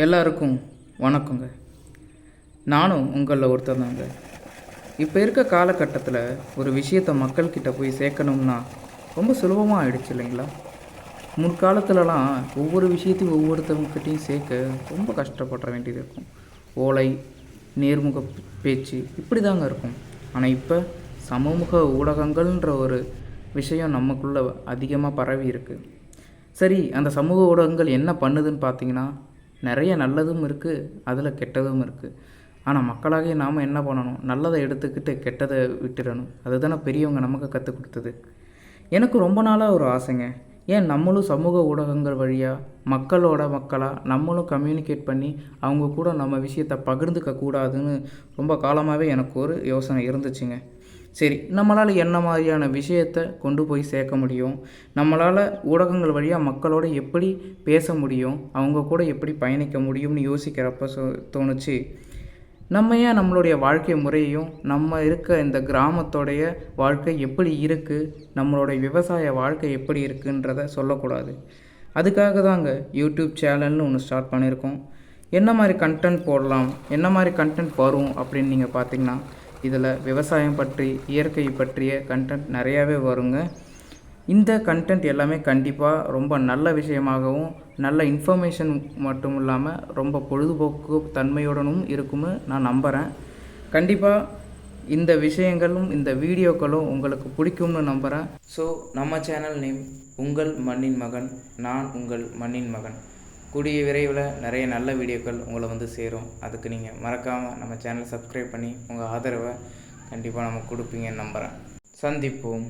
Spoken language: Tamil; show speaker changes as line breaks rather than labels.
எல்லாருக்கும் வணக்கங்க. நானும் உங்களில் ஒருத்தர் தாங்க. இப்போ இருக்க காலகட்டத்தில் ஒரு விஷயத்தை மக்கள்கிட்ட போய் சேர்க்கணும்னா ரொம்ப சுலபமாக ஆயிடுச்சு இல்லைங்களா? முற்காலத்துலலாம் ஒவ்வொரு விஷயத்தையும் ஒவ்வொருத்தவங்ககிட்டையும் சேர்க்க ரொம்ப கஷ்டப்பட வேண்டியது இருக்கும். ஓலை, நேர்முக பேச்சு இப்படி தாங்க இருக்கும். ஆனால் இப்போ சமூக ஊடகங்கள்ன்ற ஒரு விஷயம் நமக்குள்ளே அதிகமாக பரவி இருக்குது. சரி, அந்த சமூக ஊடகங்கள் என்ன பண்ணுதுன்னு பார்த்தீங்கன்னா, நிறைய நல்லதும் இருக்குது, அதில் கெட்டதும் இருக்குது. ஆனால் மக்களாகிய நாம் என்ன பண்ணணும்? நல்லதை எடுத்துக்கிட்டு கெட்டதை விட்டுடணும். அதுதானே பெரியவங்க நமக்கு கற்றுக் கொடுத்தது. எனக்கு ரொம்ப நாளாக ஒரு ஆசைங்க. ஏன் நம்மளும் சமூக ஊடகங்கள் வழியாக மக்களோட மக்களாக நம்மளும் கம்யூனிகேட் பண்ணி அவங்க கூட நம்ம விஷயத்தை பகிர்ந்துக்க கூடாதுன்னு ரொம்ப காலமாகவே எனக்கு ஒரு யோசனை இருந்துச்சுங்க. சரி, நம்மளால் என்ன மாதிரியான விஷயத்தை கொண்டு போய் சேர்க்க முடியும், நம்மளால் ஊடகங்கள் வழியாக மக்களோடு எப்படி பேச முடியும், அவங்க கூட எப்படி பயணிக்க முடியும்னு யோசிக்கிறப்ப தோணுச்சு, நம்ம ஏன் நம்மளுடைய வாழ்க்கை முறையையும் நம்ம இருக்க இந்த கிராமத்தோடைய வாழ்க்கை எப்படி இருக்குது, நம்மளுடைய விவசாய வாழ்க்கை எப்படி இருக்குன்றத சொல்லக்கூடாது. அதுக்காக தாங்க யூடியூப் சேனல்னு ஒன்று ஸ்டார்ட் பண்ணியிருக்கோம். என்ன மாதிரி கண்டென்ட் போடலாம், என்ன மாதிரி கண்டென்ட் வரும் அப்படின்னு நீங்கள் பார்த்தீங்கன்னா, இதில் விவசாயம் பற்றி, இயற்கை பற்றிய கண்டென்ட் நிறையாவே வருங்க. இந்த கண்டென்ட் எல்லாமே கண்டிப்பாக ரொம்ப நல்ல விஷயமாகவும் நல்ல இன்ஃபர்மேஷன் மட்டும் இல்லாமல் ரொம்ப பொழுதுபோக்கு தன்மையுடனும் இருக்கும்னு நான் நம்புகிறேன். கண்டிப்பாக இந்த விஷயங்களும் இந்த வீடியோக்களும் உங்களுக்கு பிடிக்கும்னு நம்புகிறேன். ஸோ நம்ம சேனல் நேம் உங்கள் மண்ணின் மகன், நான் உங்கள் மண்ணின் மகன். கூடிய விரைவில் நிறைய நல்ல வீடியோக்கள் உங்களை வந்து சேரும். அதுக்கு நீங்கள் மறக்காமல் நம்ம சேனலை சப்ஸ்கிரைப் பண்ணி உங்கள் ஆதரவை கண்டிப்பாக நம்ம கொடுப்பீங்கன்னு நம்புகிறேன். சந்திப்போம்.